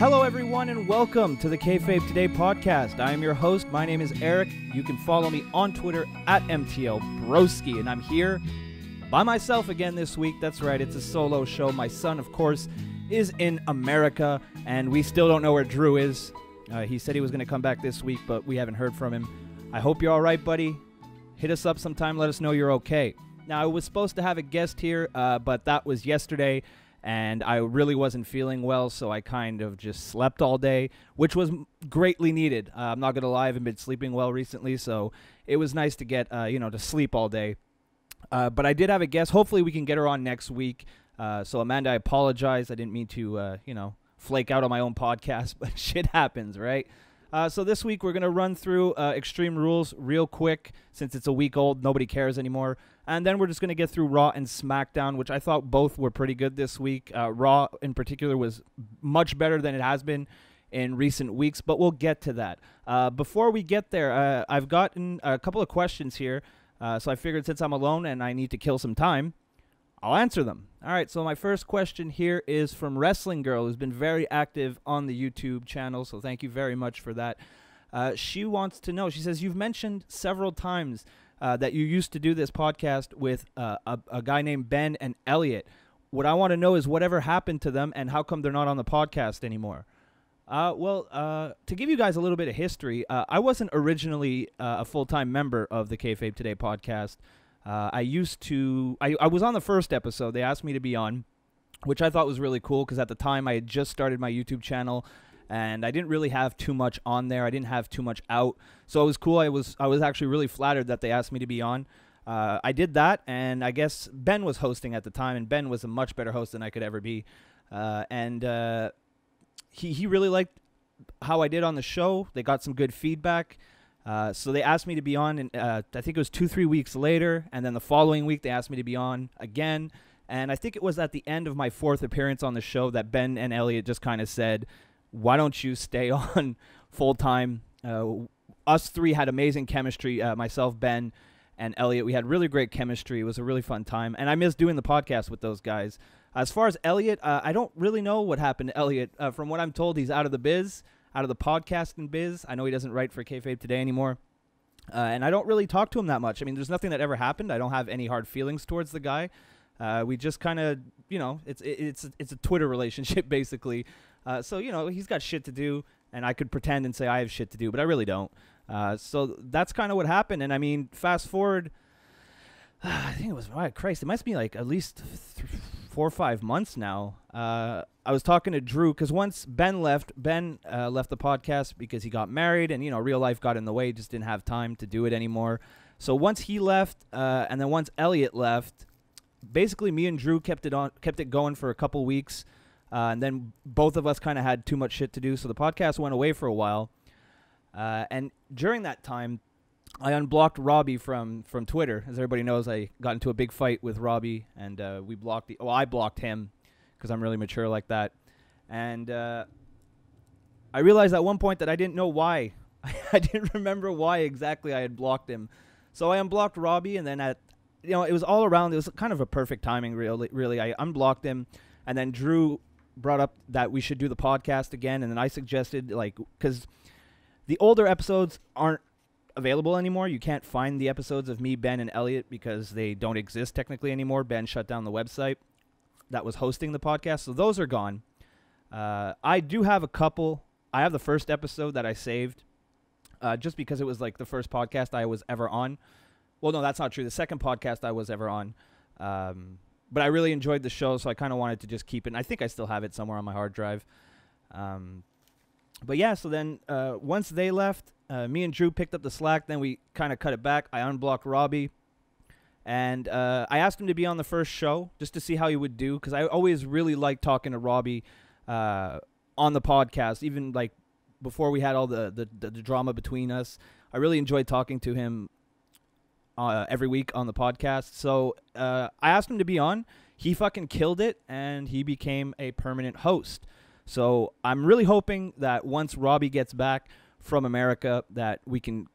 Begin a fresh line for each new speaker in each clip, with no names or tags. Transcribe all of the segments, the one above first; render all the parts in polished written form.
Hello, everyone, and welcome to the Kayfabe Today Podcast. I am your host. My name is Eric. You can follow me on Twitter at MTLBroski, and I'm here by myself again this week. That's right, it's a solo show. My son, of course, is in America, and we still don't know where Drew is. He said he was going to come back this week, but we haven't heard from him. I hope you're all right, buddy. Hit us up sometime. Let us know you're okay. Now, I was supposed to have a guest here, but that was yesterday. And I really wasn't feeling well, so I kind of just slept all day, which was greatly needed. I'm not going to lie, I haven't been sleeping well recently, so it was nice to get, to sleep all day. But I did have a guest. Hopefully we can get her on next week. So, Amanda, I apologize. I didn't mean to, flake out on my own podcast, but shit happens, right? So this week we're going to run through Extreme Rules real quick, since it's a week old. Nobody cares anymore. And then we're just going to get through Raw and SmackDown, which I thought both were pretty good this week. Raw, in particular, was much better than it has been in recent weeks, but we'll get to that. Before we get there, I've gotten a couple of questions here, so I figured since I'm alone and I need to kill some time, I'll answer them. All right, so my first question here is from Wrestling Girl, who's been very active on the YouTube channel, so thank you very much for that. She wants to know, she says, you've mentioned several times that you used to do this podcast with a guy named Ben and Elliot. What I want to know is whatever happened to them and how come they're not on the podcast anymore. To give you guys a little bit of history, I wasn't originally a full-time member of the Kayfabe Today podcast. I was on the first episode. They asked me to be on, which I thought was really cool because at the time I had just started my YouTube channel. And I didn't really have too much on there. I didn't have too much out. So it was cool. I was actually really flattered that they asked me to be on. I did that, and I guess Ben was hosting at the time, and Ben was a much better host than I could ever be. He really liked how I did on the show. They got some good feedback. So they asked me to be on, and I think it was 2-3 weeks later. And then the following week, they asked me to be on again. And I think it was at the end of my 4th appearance on the show that Ben and Elliot just kind of said, why don't you stay on full-time? Us three had amazing chemistry, myself, Ben, and Elliot. We had really great chemistry. It was a really fun time, and I miss doing the podcast with those guys. As far as Elliot, I don't really know what happened to Elliot. From what I'm told, he's out of the biz, out of the podcasting biz. I know he doesn't write for Kayfabe Today anymore, and I don't really talk to him that much. I mean, there's nothing that ever happened. I don't have any hard feelings towards the guy. We just kind of, it's a Twitter relationship, basically. So, he's got shit to do, and I could pretend and say I have shit to do, but I really don't. So that's kind of what happened. And, I mean, fast forward, I think it was, it must be like at least 4 or 5 months now. I was talking to Drew, because once Ben left the podcast because he got married, and, real life got in the way, just didn't have time to do it anymore. So once he left, and then once Elliot left, basically me and Drew kept it going for a couple weeks. And then both of us kind of had too much shit to do, so the podcast went away for a while. And during that time, I unblocked Robbie from Twitter. As everybody knows, I got into a big fight with Robbie, and I blocked him because I'm really mature like that. And I realized at one point that I didn't know why. I didn't remember why exactly I had blocked him. So I unblocked Robbie, and then it was all around. It was kind of a perfect timing, really. I unblocked him, and then Drew brought up that we should do the podcast again, and then I suggested, because the older episodes aren't available anymore. You can't find the episodes of me, Ben, and Elliot because they don't exist technically anymore. Ben shut down the website that was hosting the podcast, so those are gone. I do have a couple. I have the first episode that I saved just because it was like the first podcast I was ever on. Well, no, that's not true. The second podcast I was ever on. But I really enjoyed the show, so I kind of wanted to just keep it. And I think I still have it somewhere on my hard drive. But yeah, so then once they left, me and Drew picked up the slack. Then we kind of cut it back. I unblocked Robbie. And I asked him to be on the first show just to see how he would do. Because I always really liked talking to Robbie on the podcast. Even like before we had all the drama between us. I really enjoyed talking to him every week on the podcast. So I asked him to be on. He fucking killed it, and he became a permanent host. So I'm really hoping that once Robbie gets back from America, that we can,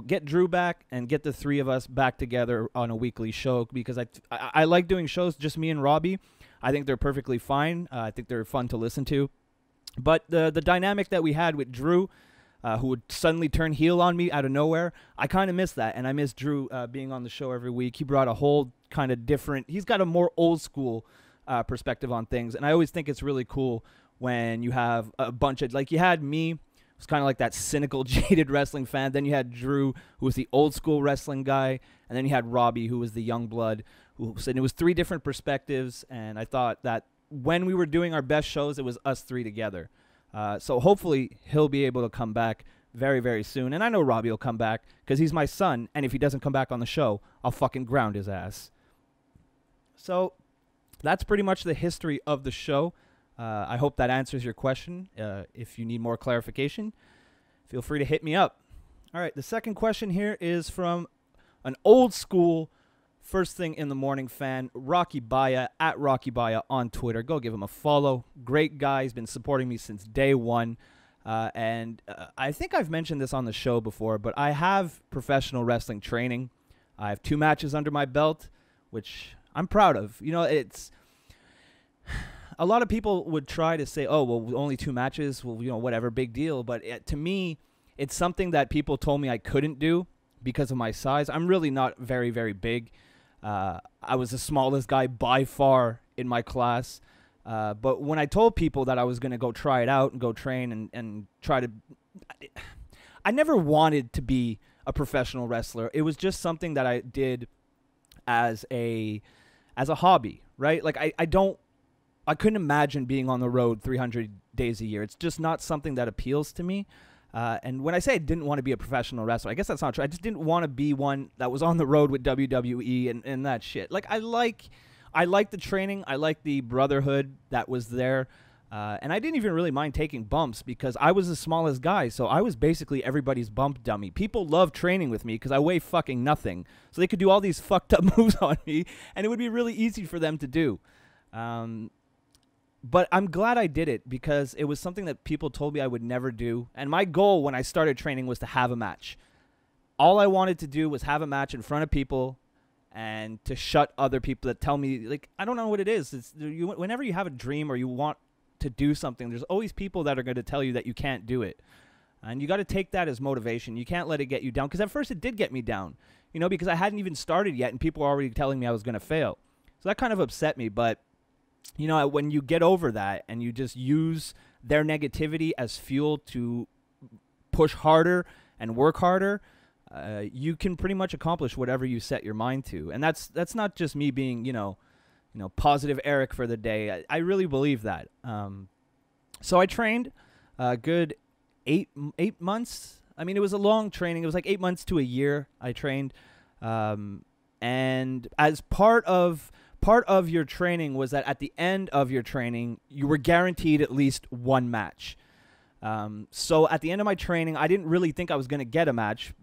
get Drew back and get the three of us back together on a weekly show, because I like doing shows just me and Robbie. I think they're perfectly fine. I think they're fun to listen to. But the dynamic that we had with Drew, who would suddenly turn heel on me out of nowhere, I kind of miss that. And I miss Drew being on the show every week. He brought a whole kind of different, he's got a more old school perspective on things. And I always think it's really cool when you have a bunch of, like you had me, who was kind of like that cynical, jaded wrestling fan. Then you had Drew, who was the old school wrestling guy. And then you had Robbie, who was the young blood, who said it was 3 different perspectives. And I thought that when we were doing our best shows, it was us 3 together. So hopefully he'll be able to come back very, very soon. And I know Robbie will come back because he's my son. And if he doesn't come back on the show, I'll fucking ground his ass. So that's pretty much the history of the show. I hope that answers your question. If you need more clarification, feel free to hit me up. All right, the second question here is from an old school First Thing in the Morning fan, Rocky Baya, at Rocky Baya on Twitter. Go give him a follow. Great guy. He's been supporting me since day one. And I think I've mentioned this on the show before, but I have professional wrestling training. I have 2 matches under my belt, which I'm proud of. You know, it's a lot of people would try to say, oh, well, only 2 matches. Well, you know, whatever, big deal. But to me, it's something that people told me I couldn't do because of my size. I'm really not very, very big. I was the smallest guy by far in my class. But when I told people that I was going to go try it out and go train and try to... I never wanted to be a professional wrestler. It was just something that I did as a hobby, right? Like, I couldn't imagine being on the road 300 days a year. It's just not something that appeals to me. And when I say I didn't want to be a professional wrestler, I guess that's not true. I just didn't want to be one that was on the road with WWE and that shit. Like, I like the training. I like the brotherhood that was there. And I didn't even really mind taking bumps because I was the smallest guy. So I was basically everybody's bump dummy. People love training with me because I weigh fucking nothing. So they could do all these fucked up moves on me, and it would be really easy for them to do. But I'm glad I did it because it was something that people told me I would never do. And my goal when I started training was to have a match. All I wanted to do was have a match in front of people and to shut other people that tell me, like, I don't know what it is. Whenever you have a dream or you want to do something, there's always people that are going to tell you that you can't do it. And you got to take that as motivation. You can't let it get you down. Because at first it did get me down, you know, because I hadn't even started yet and people were already telling me I was going to fail. So that kind of upset me. But you know, when you get over that and you just use their negativity as fuel to push harder and work harder, you can pretty much accomplish whatever you set your mind to. And that's not just me being, you know, positive Eric for the day. I really believe that. So I trained a good 8 months. I mean, it was a long training. It was like 8 months to a year I trained. And as part of your training was that at the end of your training, you were guaranteed at least 1 match. So at the end of my training, I didn't really think I was going to get a match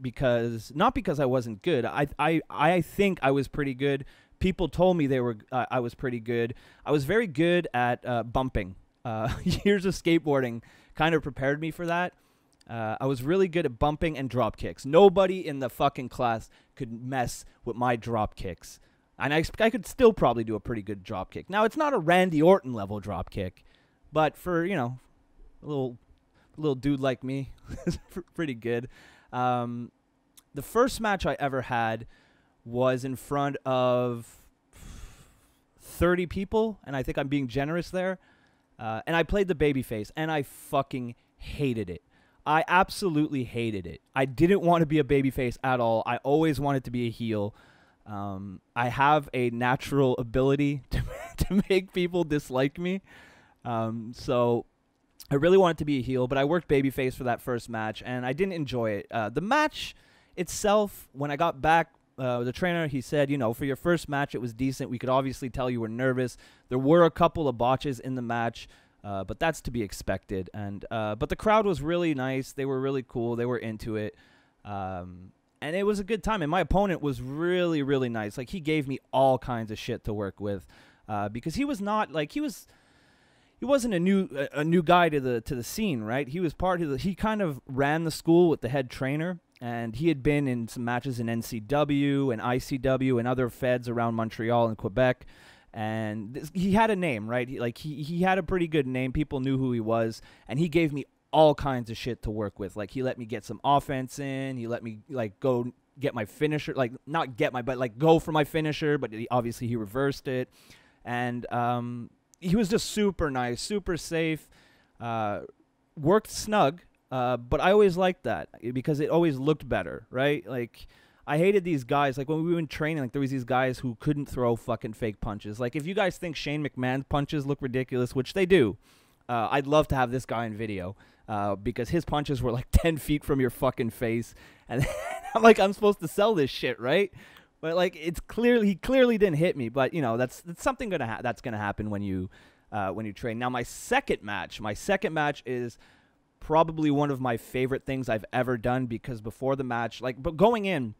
not because I wasn't good. I think I was pretty good. People told me I was pretty good. I was very good at bumping. Years of skateboarding kind of prepared me for that. I was really good at bumping and drop kicks. Nobody in the fucking class could mess with my drop kicks. And I could still probably do a pretty good drop kick. Now, it's not a Randy Orton level drop kick, but for, you know, a little dude like me, it's pretty good. The first match I ever had was in front of 30 people, and I think I'm being generous there. And I played the babyface, and I fucking hated it. I absolutely hated it. I didn't want to be a babyface at all. I always wanted to be a heel. I have a natural ability to make people dislike me. So I really wanted to be a heel, but I worked babyface for that first match, and I didn't enjoy it. The match itself, when I got back, the trainer, he said, you know, for your first match, it was decent. We could obviously tell you were nervous. There were a couple of botches in the match, but that's to be expected. And but the crowd was really nice. They were really cool. They were into it. And it was a good time. And my opponent was really, really nice. Like, he gave me all kinds of shit to work with, because he was not like he wasn't a new guy to the scene, right? He was he kind of ran the school with the head trainer, and he had been in some matches in NCW and ICW and other feds around Montreal and Quebec. And he had a name, right? He had a pretty good name. People knew who he was, and he gave me all kinds of shit to work with. Like, he let me get some offense in. He let me, like, go get my finisher. Like, not get my, but, like, go for my finisher. But obviously he reversed it. And he was just super nice, super safe, worked snug. But I always liked that because it always looked better, right? Like, I hated these guys. Like, when we were in training, like, there was these guys who couldn't throw fucking fake punches. Like, if you guys think Shane McMahon's punches look ridiculous, which they do, I'd love to have this guy in video because his punches were like 10 feet from your fucking face. And I'm like, I'm supposed to sell this shit, right? But, like, he clearly didn't hit me. But, you know, that's something that's gonna happen when you train. Now, my second match is probably one of my favorite things I've ever done, because before the match, like, but going in,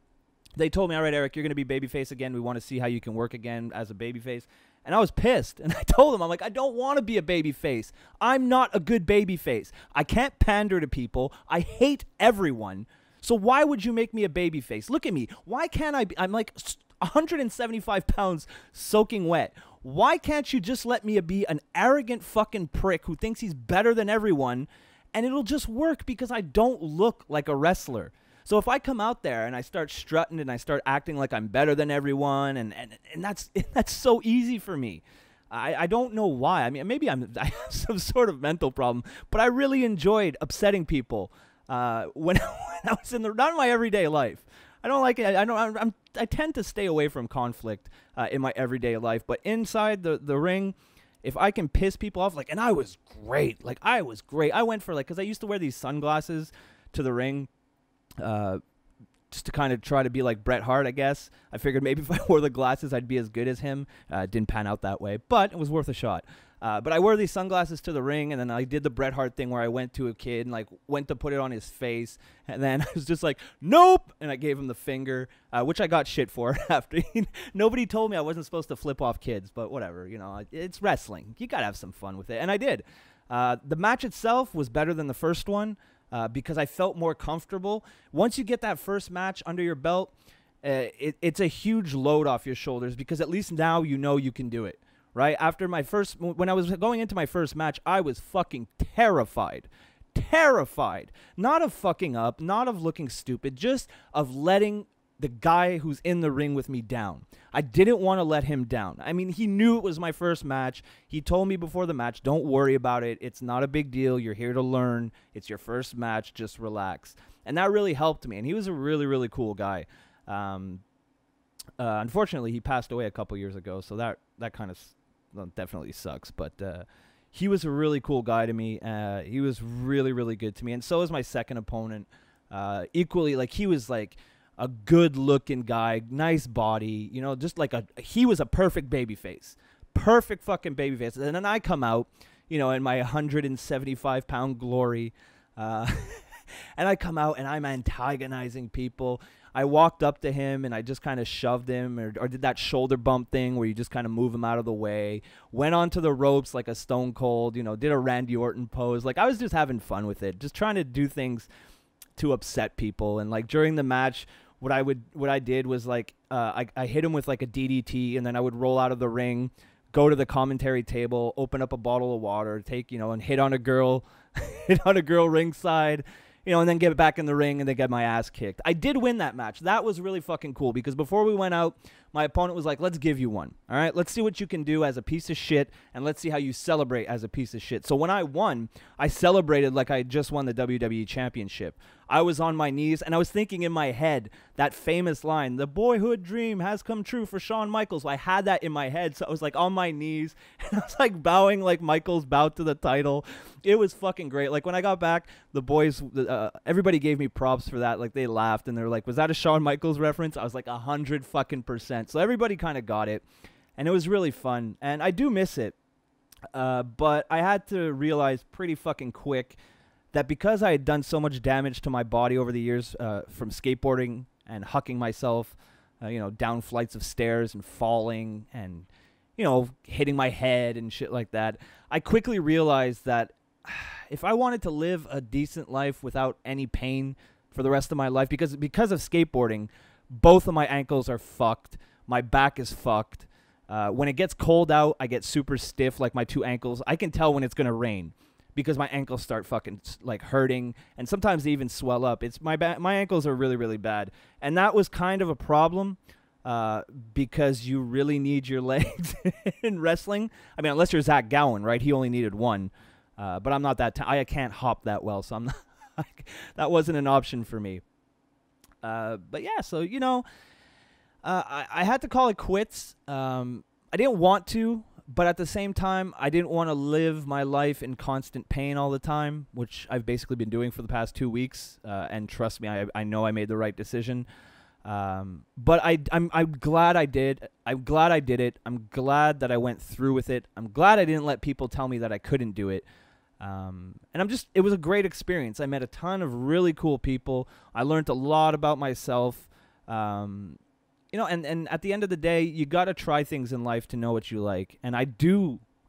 they told me, all right, Eric, you're going to be babyface again. We want to see how you can work again as a babyface. And I was pissed. And I told them, I'm like, I don't want to be a babyface. I'm not a good babyface. I can't pander to people. I hate everyone. So why would you make me a babyface? Look at me. Why can't I be? I'm like 175 pounds soaking wet. Why can't you just let me be an arrogant fucking prick who thinks he's better than everyone? And it'll just work because I don't look like a wrestler. So if I come out there and I start strutting and I start acting like I'm better than everyone, and that's so easy for me. I don't know why. I mean, maybe I have some sort of mental problem, but I really enjoyed upsetting people when I was not in my everyday life. I don't like it. I tend to stay away from conflict in my everyday life, but inside the ring, if I can piss people off, like, and I was great. Like, I was great. I went for, like, because I used to wear these sunglasses to the ring, just to kind of try to be like Bret Hart, I guess. I figured maybe if I wore the glasses, I'd be as good as him. Didn't pan out that way, but it was worth a shot. But I wore these sunglasses to the ring, and then I did the Bret Hart thing where I went to a kid and, like, went to put it on his face, and then I was just like, nope, and I gave him the finger, which I got shit for after. Nobody told me I wasn't supposed to flip off kids, but whatever, you know, it's wrestling. You gotta have some fun with it, and I did. The match itself was better than the first one because I felt more comfortable. Once you get that first match under your belt, it's a huge load off your shoulders because at least now you know you can do it. Right after when I was going into my first match, I was fucking terrified. Not of fucking up, not of looking stupid, just of letting the guy who's in the ring with me down. I didn't want to let him down. I mean, he knew it was my first match. He told me before the match, don't worry about it. It's not a big deal. You're here to learn. It's your first match. Just relax. And that really helped me. And he was a really, really cool guy. Unfortunately, he passed away a couple years ago, so that kind of definitely sucks, but he was a really cool guy to me. He was really, really good to me, and so was my second opponent. Equally, like, he was like a good-looking guy, nice body, you know, just like he was a perfect babyface, perfect fucking babyface. And then I come out, you know, in my 175-pound glory, and I come out and I'm antagonizing people. I walked up to him and I just kind of shoved him or did that shoulder bump thing where you just kind of move him out of the way. Went onto the ropes like a Stone Cold, you know, did a Randy Orton pose. Like, I was just having fun with it, just trying to do things to upset people. And, like, during the match, what I did was, like, I hit him with, like, a DDT, and then I would roll out of the ring, go to the commentary table, open up a bottle of water, and hit on a girl ringside. You know, and then get back in the ring and then get my ass kicked. I did win that match. That was really fucking cool because before we went out, my opponent was like, let's give you one. All right, let's see what you can do as a piece of shit, and let's see how you celebrate as a piece of shit. So when I won, I celebrated like I just won the WWE Championship. I was on my knees, and I was thinking in my head that famous line, the boyhood dream has come true for Shawn Michaels. So I had that in my head, so I was like on my knees, and I was like bowing like Michaels bowed to the title. It was fucking great. Like, when I got back, the boys, everybody gave me props for that. Like, they laughed, and they were like, was that a Shawn Michaels reference? I was like 100 fucking %. So everybody kind of got it, and it was really fun, and I do miss it. But I had to realize pretty fucking quick that because I had done so much damage to my body over the years from skateboarding and hucking myself, you know, down flights of stairs and falling and, you know, hitting my head and shit like that, I quickly realized that if I wanted to live a decent life without any pain for the rest of my life, because of skateboarding, both of my ankles are fucked, my back is fucked, When it gets cold out, I get super stiff, like my 2 ankles. I can tell when it's going to rain because my ankles start fucking like hurting, and sometimes they even swell up. It's my ankles are really, really bad. And that was kind of a problem because you really need your legs in wrestling. I mean, unless you're Zach Gowen, right? He only needed 1. But I'm not that I can't hop that well, so I'm not that wasn't an option for me. But yeah, so I had to call it quits. I didn't want to, but at the same time, I didn't want to live my life in constant pain all the time, which I've basically been doing for the past 2 weeks. And trust me, I know I made the right decision. But I'm glad I did. I'm glad I did it. I'm glad that I went through with it. I'm glad I didn't let people tell me that I couldn't do it. And it was a great experience. I met a ton of really cool people. I learned a lot about myself. And at the end of the day, you got to try things in life to know what you like. And I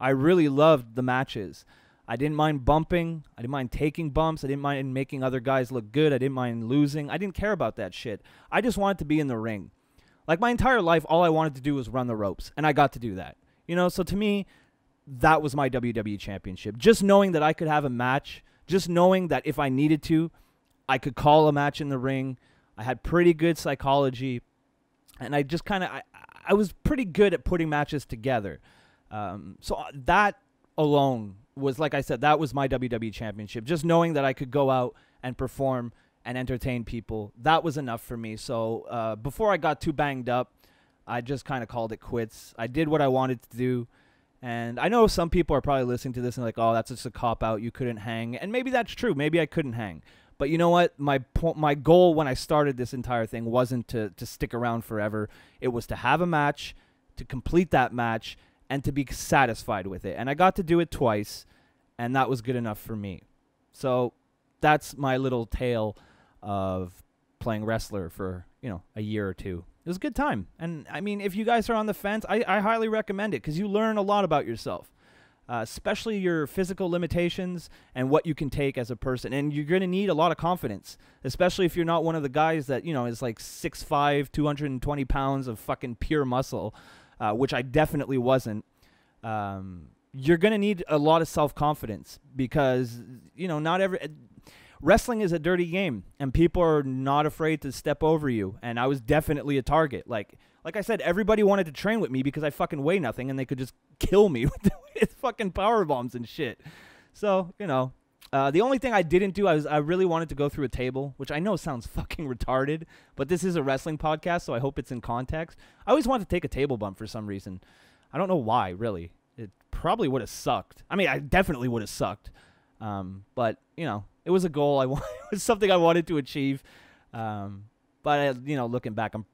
really loved the matches. I didn't mind bumping. I didn't mind taking bumps. I didn't mind making other guys look good. I didn't mind losing. I didn't care about that shit. I just wanted to be in the ring. Like my entire life, all I wanted to do was run the ropes. And I got to do that. So to me, that was my WWE championship. Just knowing that I could have a match, just knowing that if I needed to, I could call a match in the ring. I had pretty good psychology, and I just I was pretty good at putting matches together. So that alone was, like I said, that was my WWE championship. Just knowing that I could go out and perform and entertain people, that was enough for me. So before I got too banged up, I just kind of called it quits. I did what I wanted to do. And I know some people are probably listening to this and like, oh, that's just a cop-out. You couldn't hang. And maybe that's true. Maybe I couldn't hang. But you know what? My goal when I started this entire thing wasn't to stick around forever. It was to have a match, to complete that match, and to be satisfied with it. And I got to do it twice, and that was good enough for me. So that's my little tale of playing wrestler for, a year or two. It was a good time. And, I mean, if you guys are on the fence, I highly recommend it because you learn a lot about yourself, especially your physical limitations and what you can take as a person. And you're going to need a lot of confidence, especially if you're not one of the guys that, is like 6'5", 220 pounds of fucking pure muscle, which I definitely wasn't. You're going to need a lot of self-confidence because, not every... Wrestling is a dirty game, and people are not afraid to step over you, and I was definitely a target. Like I said, everybody wanted to train with me because I fucking weigh nothing, and they could just kill me with fucking power bombs and shit. So, the only thing I didn't do, I really wanted to go through a table, which I know sounds fucking retarded, but this is a wrestling podcast, so I hope it's in context. I always wanted to take a table bump for some reason. I don't know why, really. It probably would have sucked. I mean, I definitely would have sucked. But, it was a goal. It was something I wanted to achieve. But looking back, I'm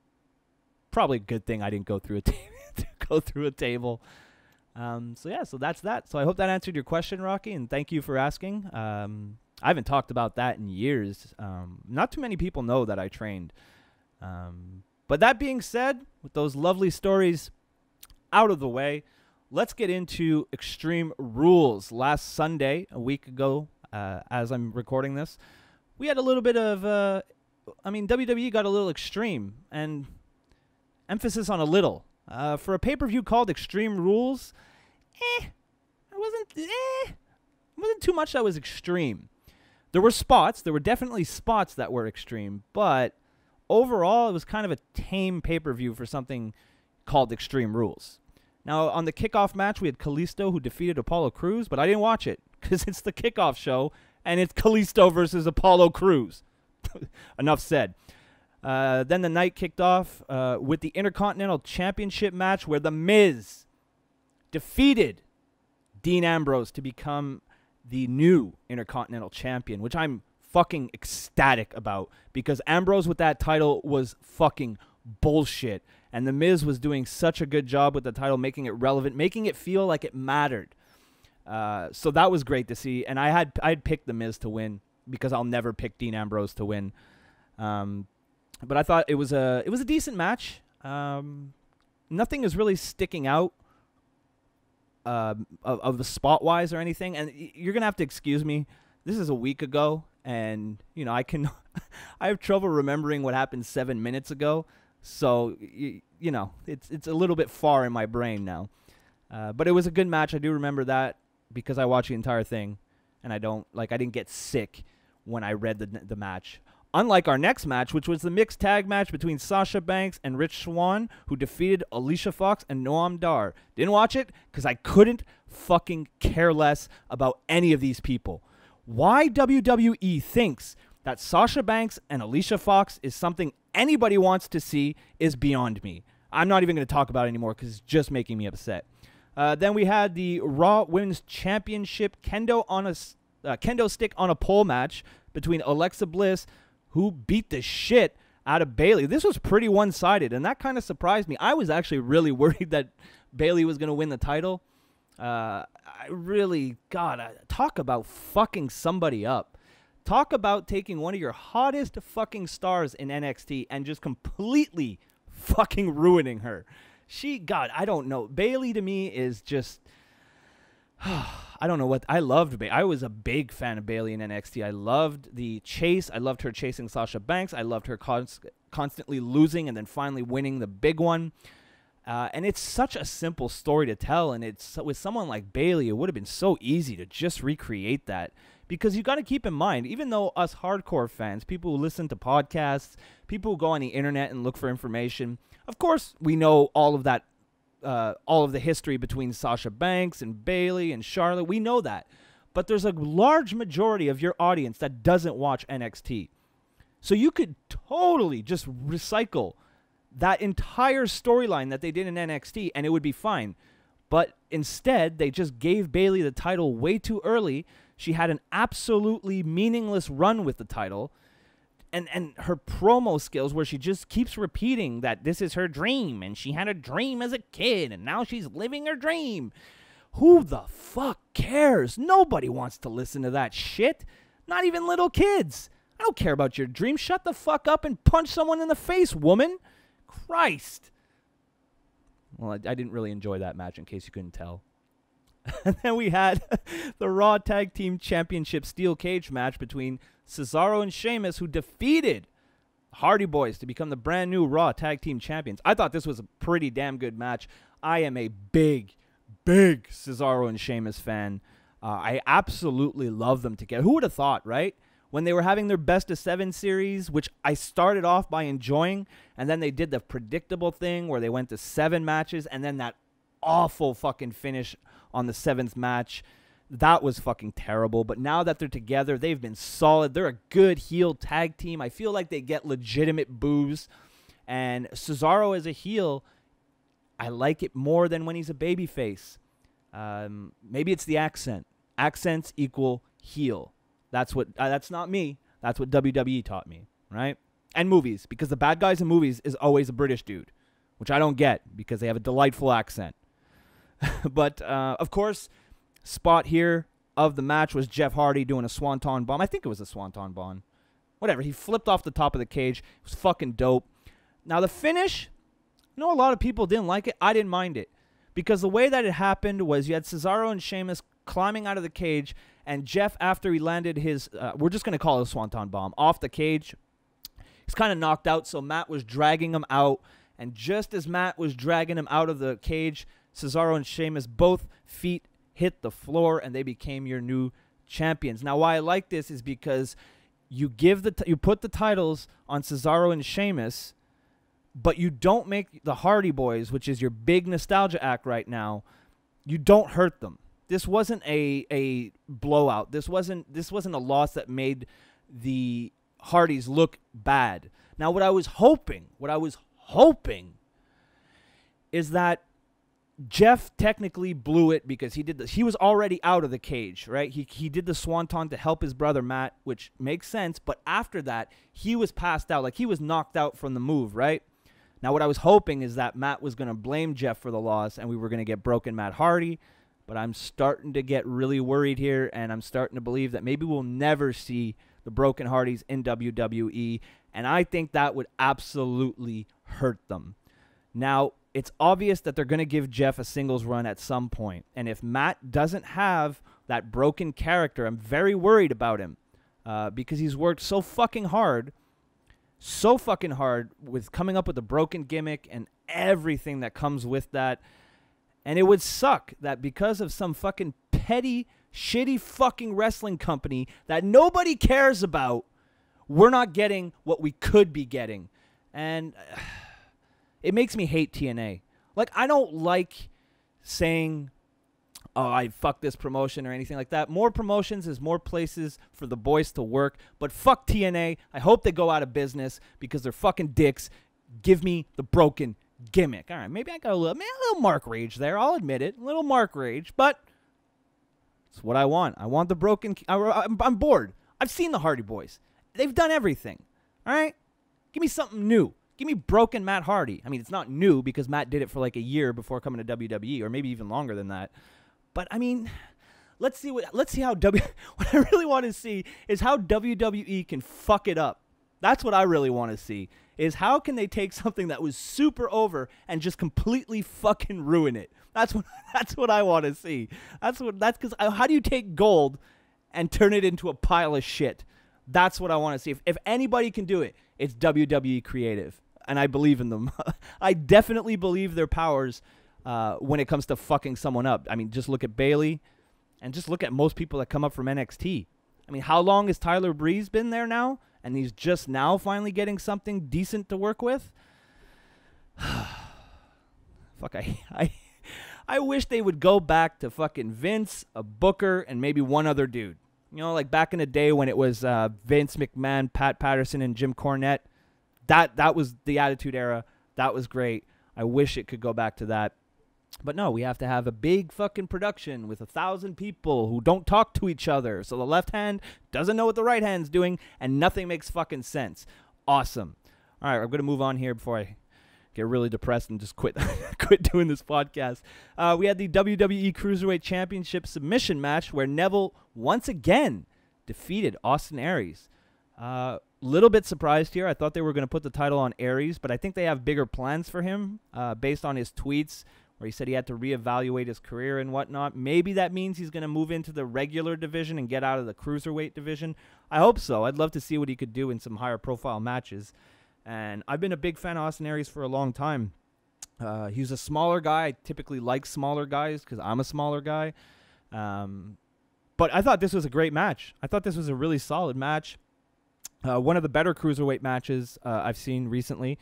probably a good thing I didn't go through a table. So that's that. So I hope that answered your question, Rocky, and thank you for asking. I haven't talked about that in years. Not too many people know that I trained. But that being said, with those lovely stories out of the way, let's get into Extreme Rules. Last Sunday, a week ago, as I'm recording this, we had a little bit of, WWE got a little extreme, and emphasis on a little. For a pay-per-view called Extreme Rules, it wasn't too much that was extreme. There were definitely spots that were extreme, but overall, it was kind of a tame pay-per-view for something called Extreme Rules. Now, on the kickoff match, we had Kalisto, who defeated Apollo Crews, but I didn't watch it because it's the kickoff show, and it's Kalisto versus Apollo Crews. Enough said. Then the night kicked off with the Intercontinental Championship match where The Miz defeated Dean Ambrose to become the new Intercontinental Champion, which I'm fucking ecstatic about because Ambrose with that title was fucking bullshit. And The Miz was doing such a good job with the title, making it relevant, making it feel like it mattered. So that was great to see. And I'd picked The Miz to win because I'll never pick Dean Ambrose to win. But I thought it was a decent match. Nothing is really sticking out of the spot-wise or anything. And you're going to have to excuse me. This is a week ago. And, I have trouble remembering what happened 7 minutes ago. So, you know, it's a little bit far in my brain now. But it was a good match. I do remember that because I watched the entire thing, and I didn't get sick when I read the match. Unlike our next match, which was the mixed tag match between Sasha Banks and Rich Swann, who defeated Alicia Fox and Noam Dar. Didn't watch it because I couldn't fucking care less about any of these people. Why WWE thinks that Sasha Banks and Alicia Fox is something anybody wants to see is beyond me. I'm not even going to talk about it anymore because it's just making me upset. Then we had the Raw Women's Championship kendo stick on a pole match between Alexa Bliss, who beat the shit out of Bayley. This was pretty one-sided, and that kind of surprised me. I was actually really worried that Bayley was going to win the title. God, talk about fucking somebody up. Talk about taking one of your hottest fucking stars in NXT and just completely fucking ruining her. God, I don't know. Bayley to me is just... I don't know what... I loved Bayley. I was a big fan of Bayley in NXT. I loved the chase. I loved her chasing Sasha Banks. I loved her constantly losing and then finally winning the big one. And it's such a simple story to tell. And it's with someone like Bayley, it would have been so easy to just recreate that. Because you got to keep in mind, even though us hardcore fans, people who listen to podcasts, people who go on the internet and look for information, of course, we know all of that. All of the history between Sasha Banks and Bayley and Charlotte. We know that. But there's a large majority of your audience that doesn't watch NXT. So you could totally just recycle that entire storyline that they did in NXT and it would be fine. But instead, they just gave Bayley the title way too early. She had an absolutely meaningless run with the title. And her promo skills where she just keeps repeating that this is her dream and she had a dream as a kid and now she's living her dream. Who the fuck cares? Nobody wants to listen to that shit. Not even little kids. I don't care about your dream. Shut the fuck up and punch someone in the face, woman. Christ. Well, I didn't really enjoy that match in case you couldn't tell. And then we had the Raw Tag Team Championship Steel Cage match between Cesaro and Sheamus, who defeated Hardy Boys to become the brand new Raw Tag Team Champions. I thought this was a pretty damn good match. I am a big Cesaro and Sheamus fan. I absolutely love them together. Who would have thought, right? When they were having their Best of 7 series, which I started off by enjoying, and then they did the predictable thing where they went to 7 matches, and then that awful fucking finish on the 7th match. That was fucking terrible. But now that they're together, they've been solid. They're a good heel tag team. I feel like they get legitimate boos. And Cesaro as a heel, I like it more than when he's a babyface. Maybe it's the accent. Accents equal heel. That's not me. That's what WWE taught me, right? And movies, because the bad guys in movies is always a British dude, which I don't get because they have a delightful accent. But, of course, spot here of the match was Jeff Hardy doing a Swanton Bomb. I think it was a Swanton Bomb. Whatever. He flipped off the top of the cage. It was fucking dope. Now, the finish, I know a lot of people didn't like it. I didn't mind it. Because the way that it happened was you had Cesaro and Sheamus climbing out of the cage, and Jeff, after he landed his, we're just going to call it a Swanton Bomb, off the cage, he's kind of knocked out, so Matt was dragging him out. And just as Matt was dragging him out of the cage, Cesaro and Sheamus, both feet hit the floor, and they became your new champions. Now, why I like this is because you put the titles on Cesaro and Sheamus, but you don't make the Hardy Boys, which is your big nostalgia act right now, you don't hurt them. This wasn't a blowout. This wasn't a loss that made the Hardys look bad. Now, what I was hoping is that Jeff technically blew it because he was already out of the cage, right? He did the Swanton to help his brother Matt, which makes sense. But after that, he was passed out. Like, he was knocked out from the move, right? Now, what I was hoping is that Matt was going to blame Jeff for the loss, and we were going to get broken Matt Hardy. But I'm starting to get really worried here, and I'm starting to believe that maybe we'll never see the broken Hardys in WWE. And I think that would absolutely hurt them. Now, it's obvious that they're going to give Jeff a singles run at some point. And if Matt doesn't have that broken character, I'm very worried about him because he's worked so fucking hard so fucking hard with coming up with a broken gimmick and everything that comes with that. And it would suck that because of some fucking petty, shitty fucking wrestling company that nobody cares about, we're not getting what we could be getting. And it makes me hate TNA. Like, I don't like saying, oh, I fuck this promotion or anything like that. More promotions is more places for the boys to work. But fuck TNA. I hope they go out of business because they're fucking dicks. Give me the broken gimmick. All right, maybe I got a little Mark rage there. I'll admit it. A little Mark rage. But it's what I want. I want the broken... I'm bored. I've seen the Hardy Boys. They've done everything. All right? Give me something new. Give me broken Matt Hardy. I mean, it's not new because Matt did it for like a year before coming to WWE, or maybe even longer than that. But I mean, let's see how what I really want to see is how WWE can fuck it up. That's what I really want to see, is how can they take something that was super over and just completely fucking ruin it. That's what I want to see. That's because how do you take gold and turn it into a pile of shit? That's what I want to see. If anybody can do it, it's WWE Creative. And I believe in them. I definitely believe their powers when it comes to fucking someone up. I mean, just look at Bayley and just look at most people that come up from NXT. I mean, how long has Tyler Breeze been there now? And he's just now finally getting something decent to work with? Fuck, I wish they would go back to fucking Vince, a Booker, and maybe one other dude. You know, like back in the day when it was Vince McMahon, Pat Patterson, and Jim Cornette. That was the Attitude Era. That was great. I wish it could go back to that. But no, we have to have a big fucking production with 1,000 people who don't talk to each other. So the left hand doesn't know what the right hand's doing, and nothing makes fucking sense. Awesome. All right, I'm going to move on here before I get really depressed and just quit doing this podcast. We had the WWE Cruiserweight Championship submission match where Neville once again defeated Austin Aries. Little bit surprised here. I thought they were going to put the title on Aries, but I think they have bigger plans for him based on his tweets where he said he had to reevaluate his career and whatnot. Maybe that means he's going to move into the regular division and get out of the cruiserweight division. I hope so. I'd love to see what he could do in some higher profile matches. And I've been a big fan of Austin Aries for a long time. He's a smaller guy. I typically like smaller guys because I'm a smaller guy. But I thought this was a great match. I thought this was a really solid match. One of the better cruiserweight matches I've seen recently.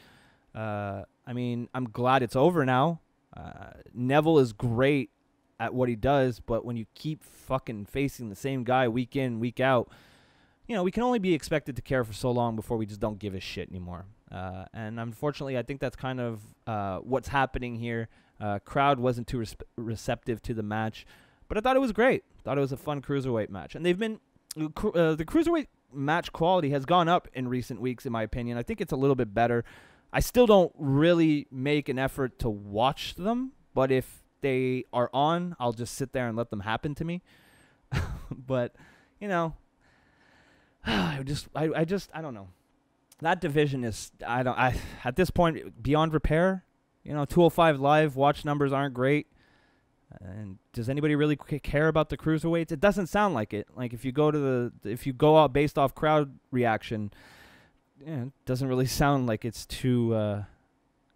I mean, I'm glad it's over now. Neville is great at what he does, but when you keep fucking facing the same guy week in, week out, you know, we can only be expected to care for so long before we just don't give a shit anymore. And unfortunately, I think that's kind of what's happening here. Crowd wasn't too receptive to the match, but I thought it was great. Thought it was a fun cruiserweight match. And they've been the cruiserweight match quality has gone up in recent weeks, in my opinion. I think it's a little bit better. I still don't really make an effort to watch them, but if they are on, I'll just sit there and let them happen to me. But, you know, I don't know. That division is, at this point, beyond repair. You know, 205 Live watch numbers aren't great. And does anybody really care about the cruiserweights? It doesn't sound like it. Like if you go out based off crowd reaction, it doesn't really sound like it's too.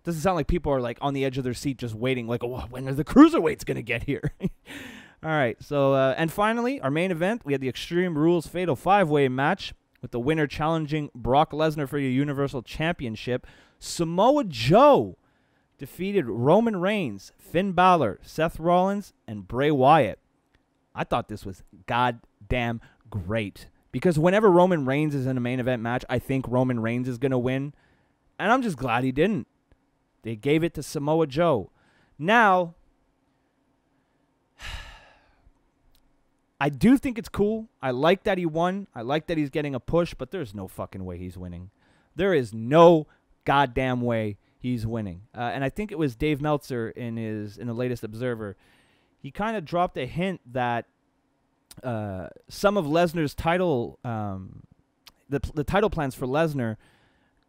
Doesn't sound like people are like on the edge of their seat just waiting. Like, oh, when are the cruiserweights gonna get here? All right. So and finally, our main event, we had the Extreme Rules Fatal 5-Way match with the winner challenging Brock Lesnar for your Universal Championship. Samoa Joe defeated Roman Reigns, Finn Balor, Seth Rollins, and Bray Wyatt. I thought this was goddamn great. Because whenever Roman Reigns is in a main event match, I think Roman Reigns is going to win. And I'm just glad he didn't. They gave it to Samoa Joe. Now, I do think it's cool. I like that he won. I like that he's getting a push, but there's no fucking way he's winning. There is no goddamn way he's winning. And I think it was Dave Meltzer in the latest Observer. He kind of dropped a hint that some of Lesnar's title, the title plans for Lesnar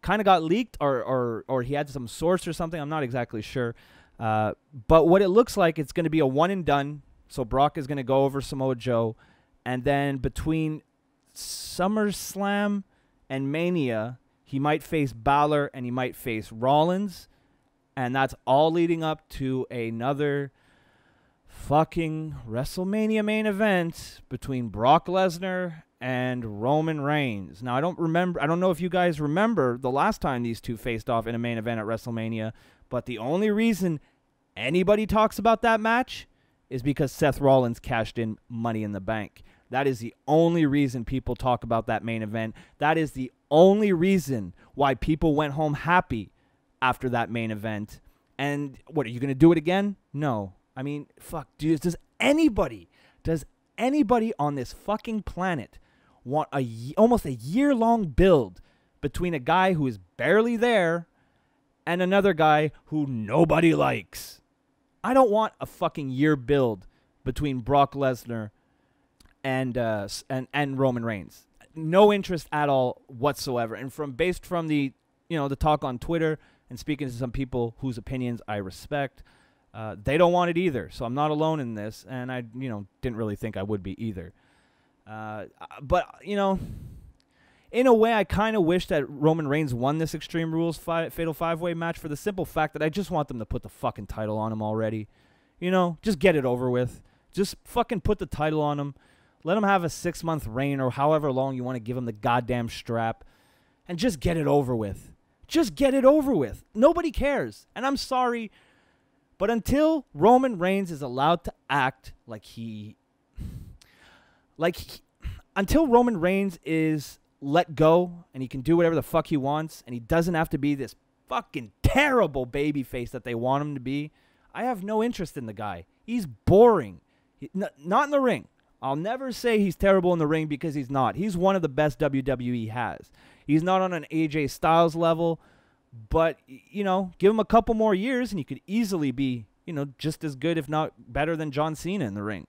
kind of got leaked or he had some source or something. I'm not exactly sure. But what it looks like, it's going to be a one and done. So Brock is going to go over Samoa Joe. And then between SummerSlam and Mania, He might face Balor and he might face Rollins. And that's all leading up to another fucking WrestleMania main event between Brock Lesnar and Roman Reigns. Now, I don't know if you guys remember the last time these two faced off in a main event at WrestleMania, but the only reason anybody talks about that match is because Seth Rollins cashed in Money in the Bank. That is the only reason people talk about that main event. That is the only reason why people went home happy after that main event. And what, are you going to do it again? No. I mean, fuck, dude, does anybody on this fucking planet want almost a year-long build between a guy who is barely there and another guy who nobody likes? I don't want a fucking year build between Brock Lesnar and Roman Reigns. No interest at all whatsoever. And based from the talk on Twitter and speaking to some people whose opinions I respect, they don't want it either. So I'm not alone in this, and I didn't really think I would be either. But in a way, I kind of wish that Roman Reigns won this Extreme Rules Fatal 5-Way match for the simple fact that I just want them to put the fucking title on him already. Just get it over with. Just fucking put the title on him. Let him have a 6-month reign or however long you want to give him the goddamn strap. And just get it over with. Just get it over with. Nobody cares. And I'm sorry, but until Roman Reigns is allowed to act until Roman Reigns is let go and he can do whatever the fuck he wants and he doesn't have to be this fucking terrible babyface that they want him to be, I have no interest in the guy. He's boring. Not in the ring. I'll never say he's terrible in the ring because he's not. He's one of the best WWE has. He's not on an AJ Styles level, but, give him a couple more years and he could easily be, just as good, if not better than John Cena in the ring.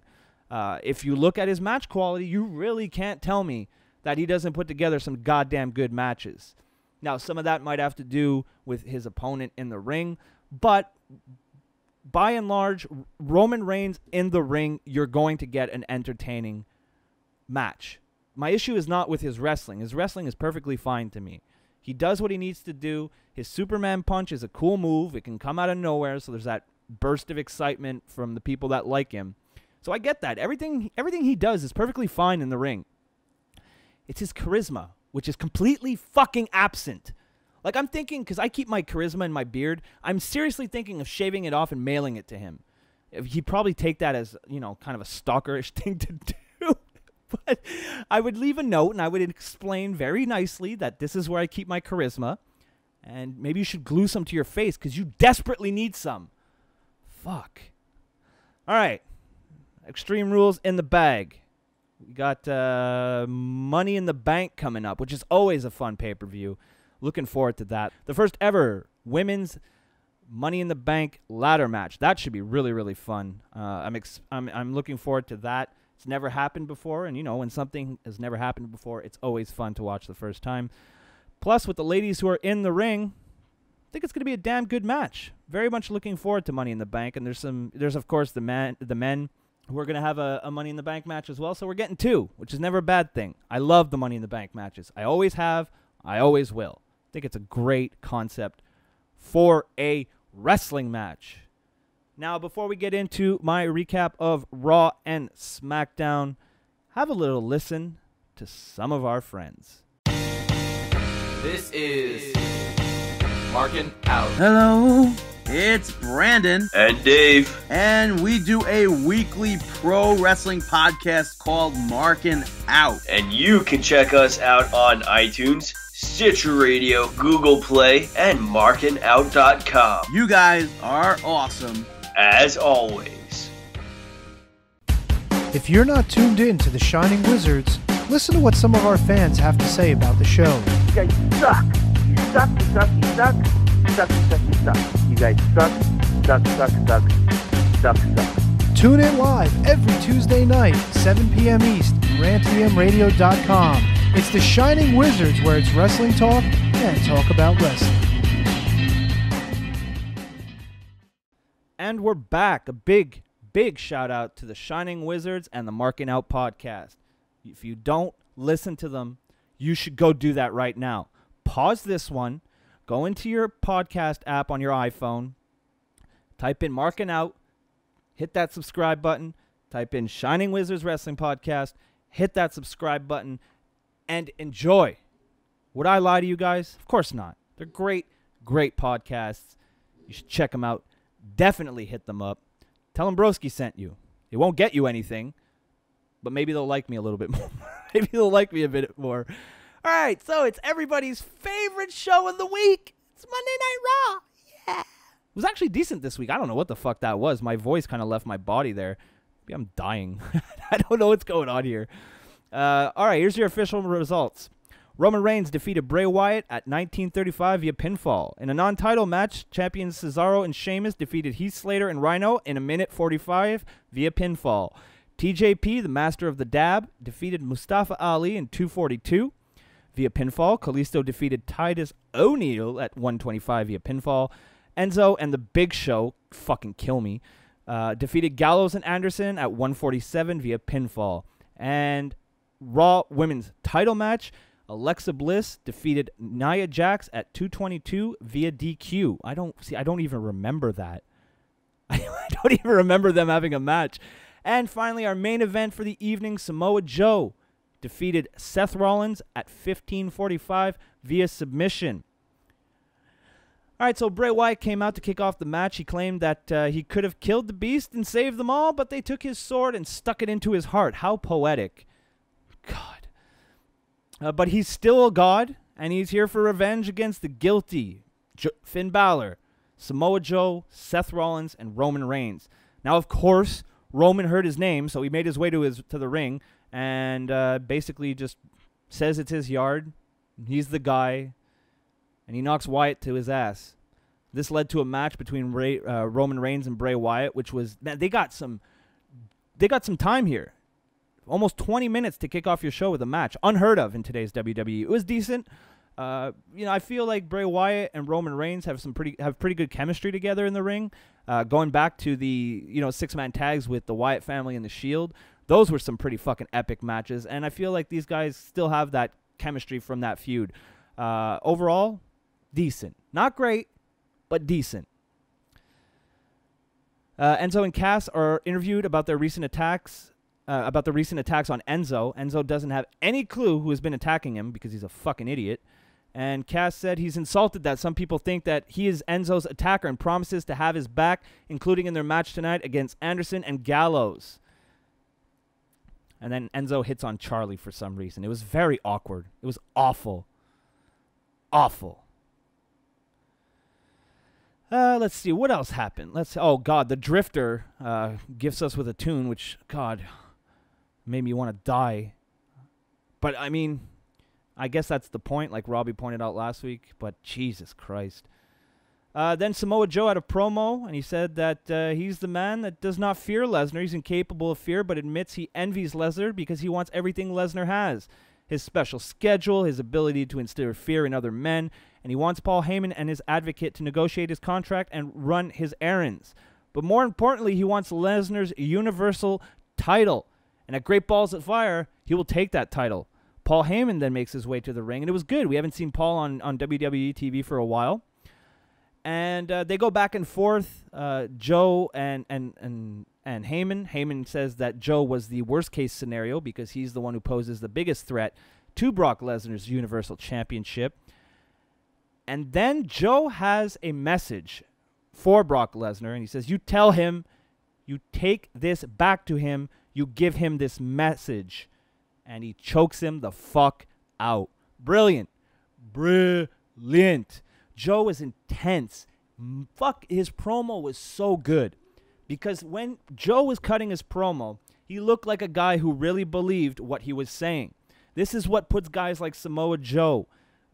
If you look at his match quality, you really can't tell me that he doesn't put together some goddamn good matches. Now, some of that might have to do with his opponent in the ring, but by and large, Roman Reigns in the ring, you're going to get an entertaining match. My issue is not with his wrestling. His wrestling is perfectly fine to me. He does what he needs to do. His Superman punch is a cool move. It can come out of nowhere, so there's that burst of excitement from the people that like him. So I get that. Everything he does is perfectly fine in the ring. It's his charisma, which is completely fucking absent. Like, I'm thinking, because I keep my charisma in my beard, I'm seriously thinking of shaving it off and mailing it to him. He'd probably take that as, kind of a stalkerish thing to do. But I would leave a note and I would explain very nicely that this is where I keep my charisma. And maybe you should glue some to your face because you desperately need some. Fuck. All right. Extreme Rules in the bag. We got Money in the Bank coming up, which is always a fun pay-per-view. Looking forward to that. The first ever women's Money in the Bank ladder match. That should be really, really fun. I'm looking forward to that. It's never happened before, and when something has never happened before, it's always fun to watch the first time. Plus, with the ladies who are in the ring, I think it's going to be a damn good match. Very much looking forward to Money in the Bank, and there's of course the men who are going to have a Money in the Bank match as well. So we're getting two, which is never a bad thing. I love the Money in the Bank matches. I always have. I always will. I think it's a great concept for a wrestling match. Now, before we get into my recap of Raw and SmackDown, have a little listen to some of our friends.
This is Markin' Out.
Hello, it's Brandon.
And Dave.
And we do a weekly pro wrestling podcast called Markin' Out.
And you can check us out on iTunes, Stitcher Radio, Google Play, and markinout.com.
You guys are awesome.
As always.
If you're not tuned in to the Shining Wizards, listen to what some of our fans have to say about the show.
You guys suck. You suck, you suck, you suck. You suck, you suck, you suck. You guys suck.
Tune in live every Tuesday night, 7 p.m. East, rantmradio.com. It's the Shining Wizards, where it's wrestling talk and talk about wrestling.
And we're back. A big, big shout out to the Shining Wizards and the Marking Out podcast. If you don't listen to them, you should go do that right now. pause this one, go into your podcast app on your iPhone, type in Marking Out, hit that subscribe button, type in Shining Wizards Wrestling Podcast, hit that subscribe button, and enjoy. Would I lie to you guys? Of course not. They're great, great podcasts. You should check them out. Definitely hit them up. Tell them Broski sent you. It won't get you anything, but maybe they'll like me a little bit more. Maybe they'll like me a bit more. All right, so it's everybody's favorite show of the week. It's Monday Night Raw. Yeah. It was actually decent this week. I don't know what the fuck that was. My voice kind of left my body there. Maybe I'm dying. I don't know what's going on here. All right, here's your official results. Roman Reigns defeated Bray Wyatt at 1935 via pinfall. In a non-title match, champions Cesaro and Sheamus defeated Heath Slater and Rhino in a minute 45 via pinfall. TJP, the master of the dab, defeated Mustafa Ali in 242 via pinfall. Kalisto defeated Titus O'Neil at 125 via pinfall. Enzo and the Big Show, fucking kill me, defeated Gallows and Anderson at 147 via pinfall. And Raw Women's title match, Alexa Bliss defeated Nia Jax at 222 via DQ. I don't even remember that. I don't even remember them having a match. And finally, our main event for the evening, Samoa Joe defeated Seth Rollins at 15:45 via submission. All right, so Bray Wyatt came out to kick off the match. He claimed that he could have killed the Beast and saved them all, but they took his sword and stuck it into his heart. How poetic. God. But he's still a god, and he's here for revenge against the guilty Finn Balor, Samoa Joe, Seth Rollins, and Roman Reigns. Now, of course, Roman heard his name, so he made his way to the ring and basically just says it's his yard. He's the guy, and he knocks Wyatt to his ass. This led to a match between Roman Reigns and Bray Wyatt, which was, man, they got some time here. Almost 20 minutes to kick off your show with a match. Unheard of in today's WWE. It was decent. I feel like Bray Wyatt and Roman Reigns have pretty good chemistry together in the ring. Going back to the 6-man tags with the Wyatt family and the Shield, those were some pretty fucking epic matches. And I feel like these guys still have that chemistry from that feud. Overall, decent. Not great, but decent. Enzo and Cass are interviewed about their recent attacks. About the recent attacks on Enzo. Enzo doesn't have any clue who has been attacking him because he's a fucking idiot. And Cass said he's insulted that some people think that he is Enzo's attacker and promises to have his back, including in their match tonight against Anderson and Gallows. And then Enzo hits on Charlie for some reason. It was very awkward. It was awful. Awful. Let's see. What else happened? Oh, God. The Drifter gifts us with a tune, which, God, made me want to die. But, I mean, I guess that's the point, like Robbie pointed out last week. But Jesus Christ. Then Samoa Joe had a promo, and he said that he's the man that does not fear Lesnar. He's incapable of fear, but admits he envies Lesnar because he wants everything Lesnar has. His special schedule, his ability to instill fear in other men, and he wants Paul Heyman and his advocate to negotiate his contract and run his errands. But more importantly, he wants Lesnar's Universal title. And at Great Balls of Fire, he will take that title. Paul Heyman then makes his way to the ring, and it was good. We haven't seen Paul on WWE TV for a while. And they go back and forth, Joe and Heyman. Heyman says that Joe was the worst-case scenario because he's the one who poses the biggest threat to Brock Lesnar's Universal Championship. And then Joe has a message for Brock Lesnar, and he says, you tell him, you take this back to him, you give him this message. And he chokes him the fuck out. Brilliant. Brilliant. Joe is intense. Fuck, his promo was so good. Because when Joe was cutting his promo, he looked like a guy who really believed what he was saying. This is what puts guys like Samoa Joe,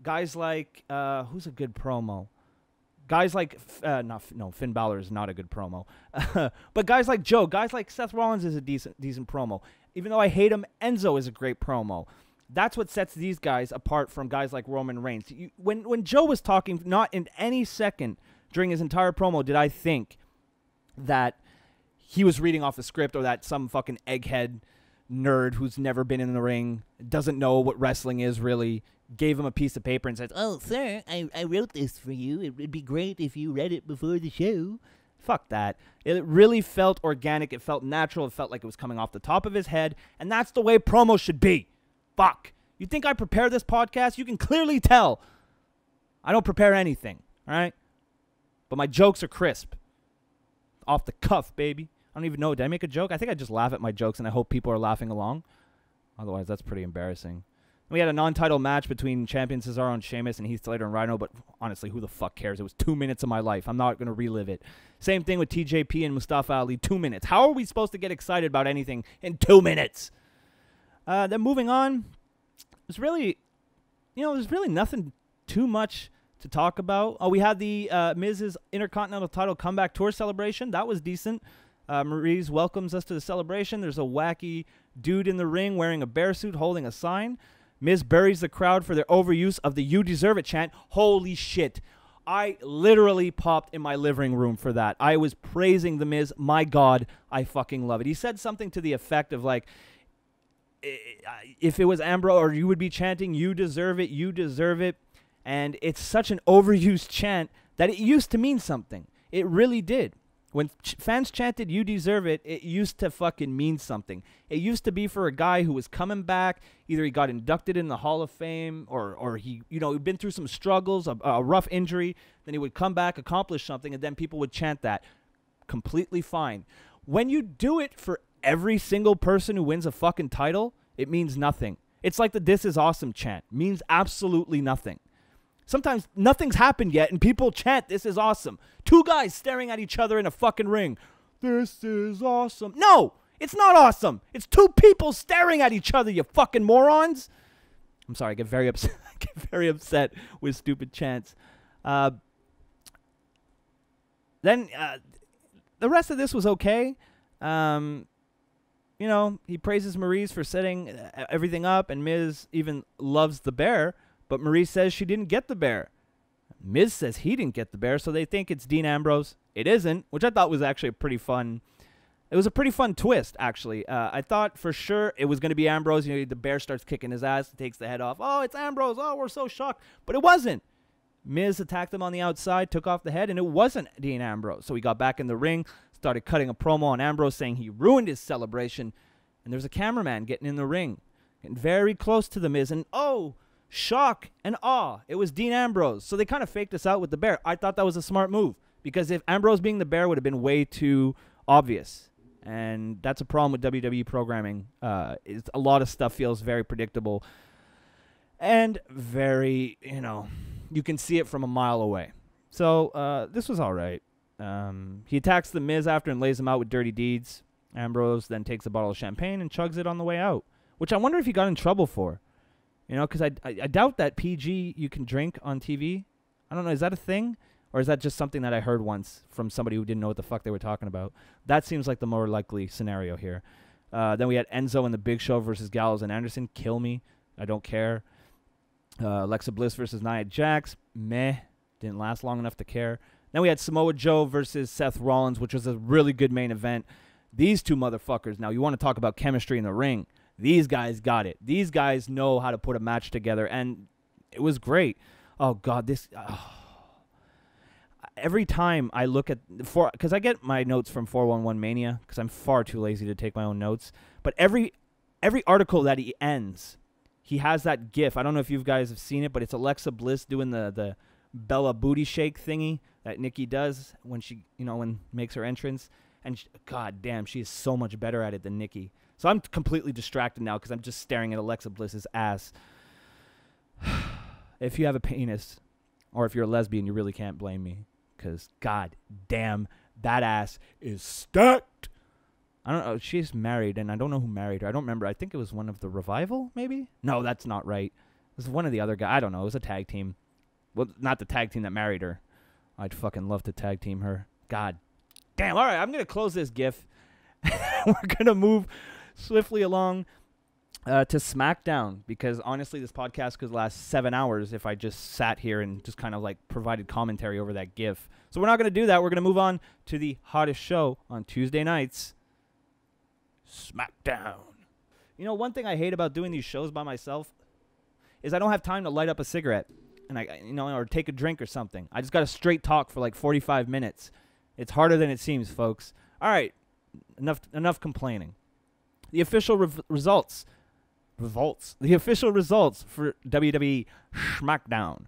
guys like, who's a good promo? Guys like, Finn Balor is not a good promo. But guys like Joe, guys like Seth Rollins is a decent promo. Even though I hate him, Enzo is a great promo. That's what sets these guys apart from guys like Roman Reigns. When Joe was talking, not in any second during his entire promo did I think that he was reading off a script or that some fucking egghead nerd who's never been in the ring, doesn't know what wrestling is really, gave him a piece of paper and said, "Oh, sir, I wrote this for you. It would be great if you read it before the show." Fuck that. It really felt organic. It felt natural. It felt like it was coming off the top of his head. And that's the way promo should be. Fuck. You think I prepare this podcast? You can clearly tell I don't prepare anything, all right? But my jokes are crisp. Off the cuff, baby. I don't even know. Did I make a joke? I think I just laugh at my jokes and I hope people are laughing along. Otherwise, that's pretty embarrassing. We had a non-title match between champion Cesaro and Sheamus and Heath Slater and Rhino, but honestly, who the fuck cares? It was 2 minutes of my life. I'm not going to relive it. Same thing with TJP and Mustafa Ali, 2 minutes. How are we supposed to get excited about anything in 2 minutes? Then moving on, there's really nothing too much to talk about. Oh, we had the Miz's Intercontinental title comeback tour celebration. That was decent. Maryse welcomes us to the celebration. There's a wacky dude in the ring wearing a bear suit holding a sign. Miz buries the crowd for their overuse of the "You Deserve It" chant. Holy shit. I literally popped in my living room for that. I was praising the Miz. My God, I fucking love it. He said something to the effect of like, if it was Ambrose, or you would be chanting, "You deserve it, you deserve it." And it's such an overused chant that it used to mean something. It really did. When fans chanted, "You deserve it," it used to fucking mean something. It used to be for a guy who was coming back. Either he got inducted in the Hall of Fame or he, he'd been through some struggles, a rough injury. Then he would come back, accomplish something, and then people would chant that. Completely fine. When you do it for every single person who wins a fucking title, it means nothing. It's like the "This is awesome" chant. Means absolutely nothing. Sometimes nothing's happened yet, and people chant, "This is awesome." Two guys staring at each other in a fucking ring. "This is awesome." No, it's not awesome. It's two people staring at each other, you fucking morons. I'm sorry, I get very upset. I get very upset with stupid chants. Then the rest of this was okay. He praises Maryse for setting everything up, and Miz even loves the bear. But Maryse says she didn't get the bear. Miz says he didn't get the bear, so they think it's Dean Ambrose. It isn't, which I thought was actually a pretty fun. It was a pretty fun twist, actually. I thought for sure it was going to be Ambrose. The bear starts kicking his ass, takes the head off. Oh, it's Ambrose. Oh, we're so shocked. But it wasn't. Miz attacked him on the outside, took off the head, and it wasn't Dean Ambrose. So he got back in the ring, started cutting a promo on Ambrose, saying he ruined his celebration. And there's a cameraman getting in the ring, getting very close to the Miz, and shock and awe. It was Dean Ambrose. So they kind of faked us out with the bear. I thought that was a smart move because if Ambrose being the bear would have been way too obvious. And that's a problem with WWE programming. A lot of stuff feels very predictable and very, you can see it from a mile away. So this was all right. He attacks the Miz after and lays him out with dirty deeds. Ambrose then takes a bottle of champagne and chugs it on the way out, which I wonder if he got in trouble for. Because I doubt that PG you can drink on TV. I don't know. Is that a thing? Or is that just something that I heard once from somebody who didn't know what the fuck they were talking about? That seems like the more likely scenario here. Then we had Enzo and the Big Show versus Gallows and Anderson. Kill me. I don't care. Alexa Bliss versus Nia Jax. Meh. Didn't last long enough to care. Then we had Samoa Joe versus Seth Rollins, which was a really good main event. These two motherfuckers. Now, you want to talk about chemistry in the ring. These guys got it. These guys know how to put a match together, and it was great. Oh, God, every time I look at because I get my notes from 411 Mania because I'm far too lazy to take my own notes. But every article that he ends, he has that GIF. I don't know if you guys have seen it, but it's Alexa Bliss doing the Bella booty shake thingy that Nikki does when she makes her entrance. And God damn, she is so much better at it than Nikki. So I'm completely distracted now because I'm just staring at Alexa Bliss's ass. If you have a penis, or if you're a lesbian, you really can't blame me. Because, God damn, that ass is stacked. I don't know. She's married, and I don't know who married her. I don't remember. I think it was one of the Revival, maybe? No, that's not right. It was one of the other guys. I don't know. It was a tag team. Well, not the tag team that married her. I'd fucking love to tag team her. God damn. All right, I'm going to close this GIF. We're going to move swiftly along to SmackDown, because honestly this podcast could last 7 hours if I just sat here and just kind of like provided commentary over that GIF. So we're not going to do that. We're going to move on to the hottest show on Tuesday nights, SmackDown. One thing I hate about doing these shows by myself is I don't have time to light up a cigarette and or take a drink or something. I just got to straight talk for like 45 minutes. It's harder than it seems, folks. All right, enough complaining. The official results. The official results for WWE SmackDown.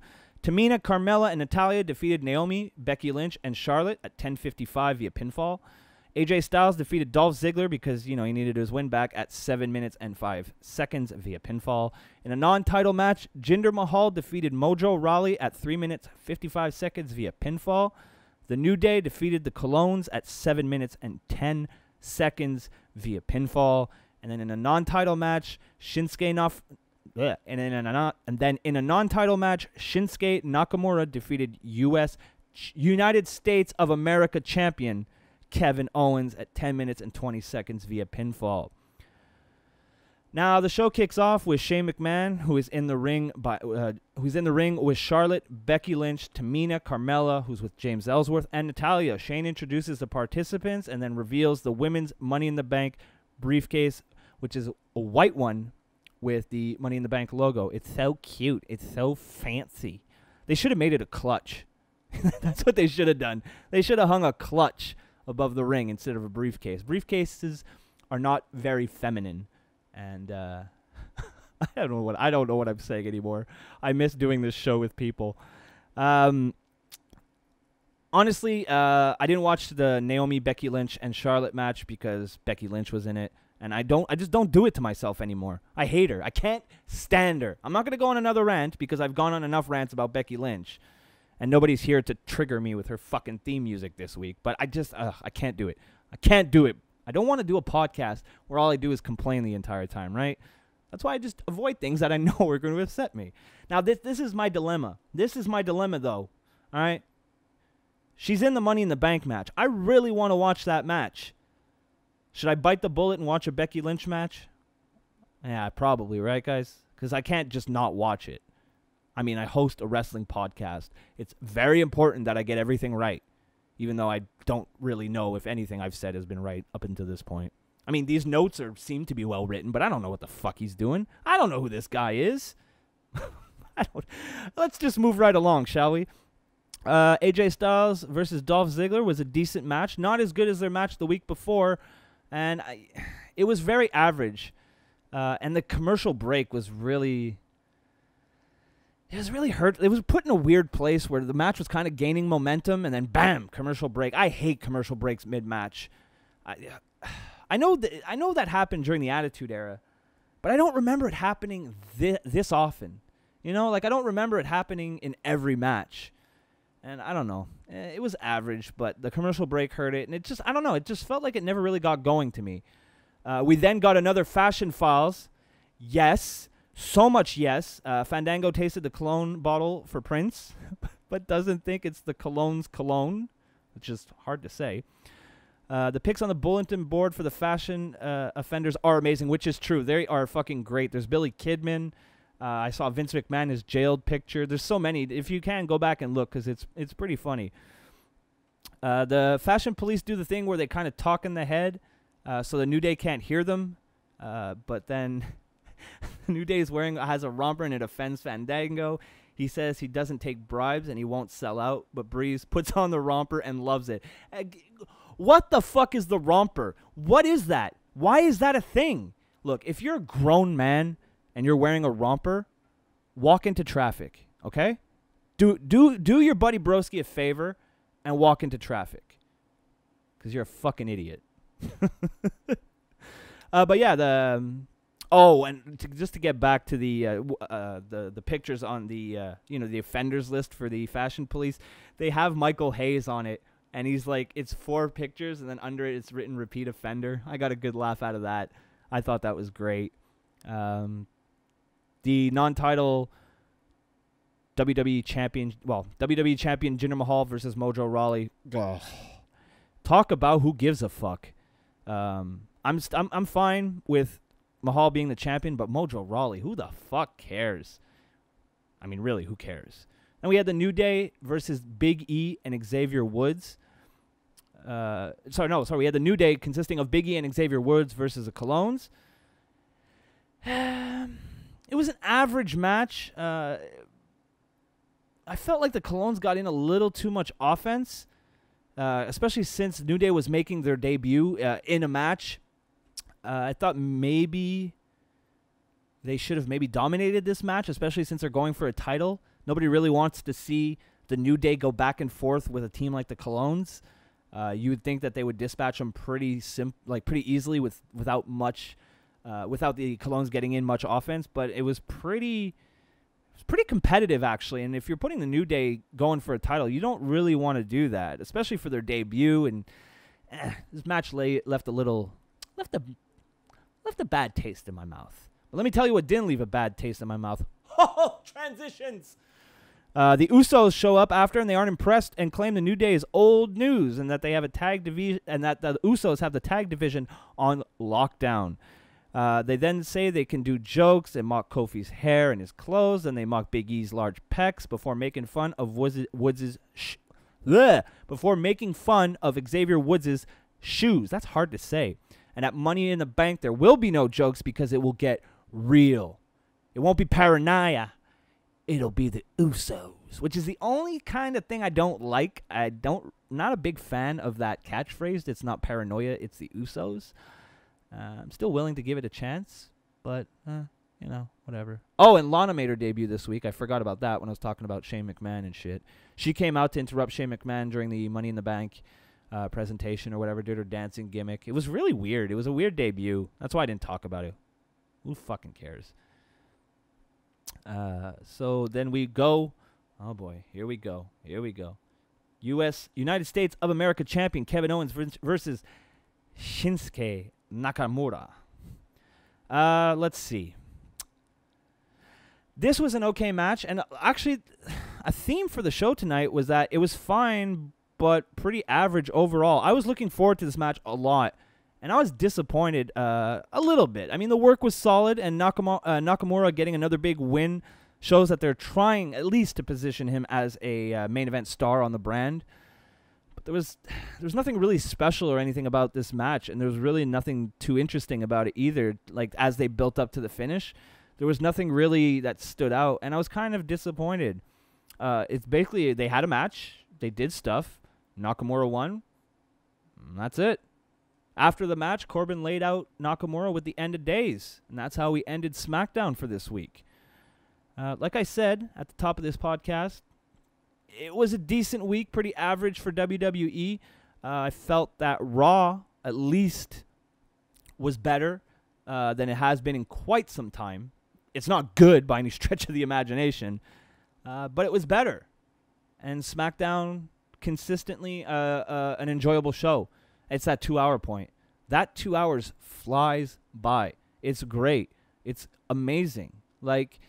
Tamina, Carmella, and Natalya defeated Naomi, Becky Lynch, and Charlotte at 10:55 via pinfall. AJ Styles defeated Dolph Ziggler because, he needed his win back at 7 minutes and 5 seconds via pinfall. In a non-title match, Jinder Mahal defeated Mojo Rawley at 3 minutes 55 seconds via pinfall. The New Day defeated the Colognes at 7 minutes and 10 seconds via pinfall. And then in a non-title match, Shinsuke Nakamura defeated United States of America champion Kevin Owens at 10 minutes and 20 seconds via pinfall. Now the show kicks off with Shane McMahon, who is in the ring with Charlotte, Becky Lynch, Tamina, Carmella, who's with James Ellsworth, and Natalya. Shane introduces the participants and then reveals the women's Money in the Bank briefcase, which is a white one with the Money in the Bank logo. It's so cute. It's so fancy. They should have made it a clutch. That's what they should have done. They should have hung a clutch above the ring instead of a briefcase. Briefcases are not very feminine, and I don't know what I'm saying anymore. I miss doing this show with people. Honestly, I didn't watch the Naomi, Becky Lynch, and Charlotte match because Becky Lynch was in it, and I just don't do it to myself anymore. I hate her. I can't stand her. I'm not going to go on another rant because I've gone on enough rants about Becky Lynch, and nobody's here to trigger me with her fucking theme music this week, but I can't do it. I can't do it. I don't want to do a podcast where all I do is complain the entire time, right? That's why I just avoid things that I know are going to upset me. Now, this is my dilemma. This is my dilemma, though, all right? She's in the Money in the Bank match. I really want to watch that match. Should I bite the bullet and watch a Becky Lynch match? Yeah, probably, right, guys? Because I can't just not watch it. I mean, I host a wrestling podcast. It's very important that I get everything right, even though I don't really know if anything I've said has been right up until this point. I mean, these notes seem to be well written, but I don't know what the fuck he's doing. I don't know who this guy is. Let's just move right along, shall we? AJ Styles versus Dolph Ziggler was a decent match. Not as good as their match the week before, and it was very average. And the commercial break was really... It was really hurt. It was put in a weird place where the match was kind of gaining momentum, and then bam, commercial break. I hate commercial breaks mid-match. I know that happened during the Attitude Era, but I don't remember it happening this often. I don't remember it happening in every match. And I don't know. It was average, but the commercial break hurt it, and it just felt like it never really got going to me. We then got another Fashion Files. Yes. So much yes. Fandango tasted the cologne bottle for Prince, but doesn't think it's the cologne's cologne, which is hard to say. The picks on the bulletin board for the fashion offenders are amazing, which is true. They are fucking great. There's Billy Kidman. I saw Vince McMahon, his jailed picture. There's so many. If you can, go back and look because it's pretty funny. The Fashion Police do the thing where they kind of talk in the head so the New Day can't hear them, but then... New Day has a romper and it offends Fandango. He says he doesn't take bribes and he won't sell out, but Breeze puts on the romper and loves it. What the fuck is the romper? What is that? Why is that a thing? Look, if you're a grown man and you're wearing a romper, walk into traffic, okay? Do your buddy Broski a favor and walk into traffic, because you're a fucking idiot. But yeah, just to get back to the pictures on the the offenders list for the Fashion Police, they have Michael Hayes on it, and he's like, it's 4 pictures, and then under it it's written repeat offender. I got a good laugh out of that. I thought that was great. The non-title WWE champion Jinder Mahal versus Mojo Rawley. Ugh. Talk about who gives a fuck. I'm fine with Mahal being the champion, but Mojo Rawley, who the fuck cares? I mean, really, who cares? And we had the New Day versus Big E and Xavier Woods. We had the New Day consisting of Big E and Xavier Woods versus the Colognes. It was an average match. I felt like the Colognes got in a little too much offense, especially since New Day was making their debut in a match. I thought maybe they should have maybe dominated this match, especially since they're going for a title. Nobody really wants to see the New Day go back and forth with a team like the Colognes. You would think that they would dispatch them pretty easily without the Colognes getting in much offense, but it was pretty competitive, actually. And if you're putting the New Day going for a title, you don't really want to do that, especially for their debut. And this match left a bad taste in my mouth. But let me tell you what didn't leave a bad taste in my mouth. Oh, transitions! The Usos show up after, and they aren't impressed and claim the New Day is old news, and that they have a tag division, and that the Usos have the tag division on lockdown. They then say they can do jokes and mock Kofi's hair and his clothes, and they mock Big E's large pecs before making fun of Xavier Woods' shoes. That's hard to say. And at Money in the Bank, there will be no jokes because it will get real. It won't be paranoia. It'll be the Usos, which is the only kind of thing I don't like. Not a big fan of that catchphrase. It's not paranoia. It's the Usos. I'm still willing to give it a chance, but, whatever. Oh, and Lana made her debut this week. I forgot about that when I was talking about Shane McMahon and shit. She came out to interrupt Shane McMahon during the Money in the Bank presentation or whatever, did her dancing gimmick. It was really weird. It was a weird debut. That's why I didn't talk about it. Who fucking cares? So then we go. Oh, boy. Here we go. United States of America champion Kevin Owens versus Shinsuke Nakamura. Let's see. This was an okay match, and actually a theme for the show tonight was that it was fine but pretty average overall. I was looking forward to this match a lot, and I was disappointed a little bit. I mean, the work was solid, and Nakamura getting another big win shows that they're trying at least to position him as a main event star on the brand. But there was nothing really special or anything about this match, and there was really nothing too interesting about it either. Like, as they built up to the finish, there was nothing really that stood out, and I was kind of disappointed. It's basically, they had a match, they did stuff, Nakamura won, and that's it. After the match, Corbin laid out Nakamura with the end of days, and that's how we ended SmackDown for this week. Like I said at the top of this podcast, it was a decent week, pretty average for WWE. I felt that Raw, at least, was better than it has been in quite some time. It's not good by any stretch of the imagination, but it was better. And SmackDown, consistently an enjoyable show. It's that 2-hour point. That 2 hours flies by. It's great. It's amazing. Like,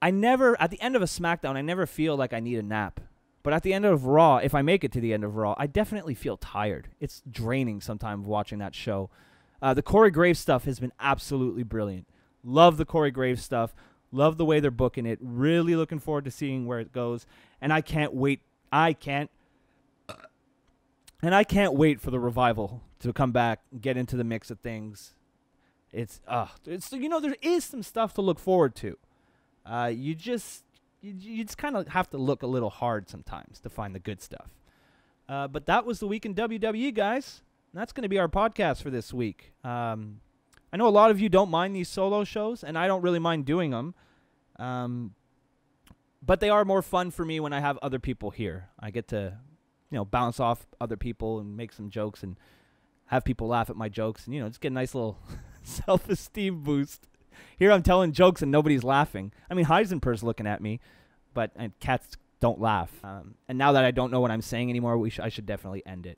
at the end of a SmackDown, I never feel like I need a nap. But at the end of Raw, if I make it to the end of Raw, I definitely feel tired. It's draining sometimes watching that show. The Corey Graves stuff has been absolutely brilliant. Love the Corey Graves stuff. Love the way they're booking it. Really looking forward to seeing where it goes. And I can't wait. I can't wait for the Revival to come back and get into the mix of things. It's there is some stuff to look forward to. You just kind of have to look a little hard sometimes to find the good stuff. But that was the week in WWE, guys. And that's going to be our podcast for this week. I know a lot of you don't mind these solo shows, and I don't really mind doing them. But they are more fun for me when I have other people here. I get to, bounce off other people and make some jokes and have people laugh at my jokes and, just get a nice little self-esteem boost. Here I'm telling jokes and nobody's laughing. I mean, Heisenberg's looking at me, but cats don't laugh. And now that I don't know what I'm saying anymore, I should definitely end it.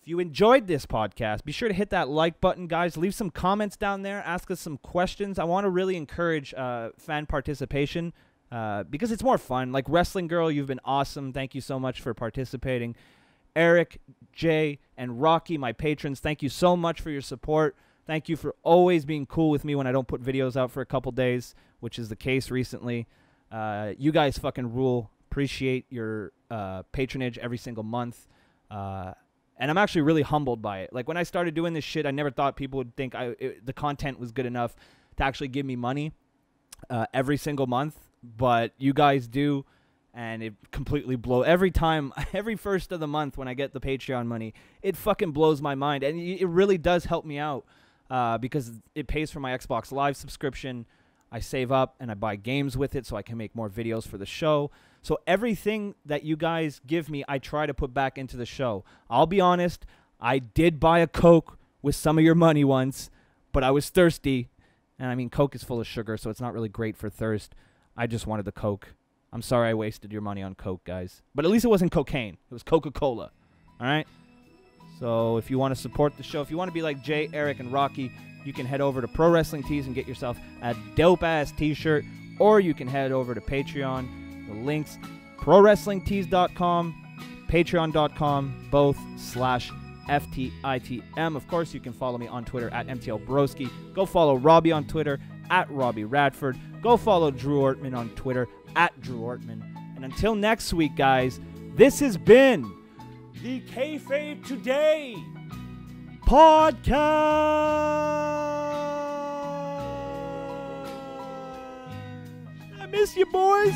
If you enjoyed this podcast, be sure to hit that like button, guys. Leave some comments down there. Ask us some questions. I want to really encourage fan participation because it's more fun. Like Wrestling Girl, you've been awesome. Thank you so much for participating. Eric, Jay, and Rocky, my patrons, thank you so much for your support. Thank you for always being cool with me when I don't put videos out for a couple days, which is the case recently. You guys fucking rule. Appreciate your patronage every single month. And I'm actually really humbled by it. Like, when I started doing this shit, I never thought people would think the content was good enough to actually give me money every single month, but you guys do, and it completely every first of the month when I get the Patreon money, it fucking blows my mind, and it really does help me out because it pays for my Xbox Live subscription. I save up and I buy games with it so I can make more videos for the show. So everything that you guys give me, I try to put back into the show. I'll be honest, I did buy a Coke with some of your money once, but I was thirsty. And I mean, Coke is full of sugar, so it's not really great for thirst. I just wanted the Coke. I'm sorry I wasted your money on Coke, guys. But at least it wasn't cocaine. It was Coca-Cola. All right? So if you want to support the show, if you want to be like Jay, Eric, and Rocky, you can head over to Pro Wrestling Tees and get yourself a dope-ass t-shirt. Or you can head over to Patreon. The links, ProWrestlingTees.com, Patreon.com, both /FTITM. Of course, you can follow me on Twitter at MTLBroski. Go follow Robbie on Twitter at Robbie Radford. Go follow Drew Ortman on Twitter at Drew Ortman. And until next week, guys, this has been the Kayfabe Today Podcast. I miss you, boys.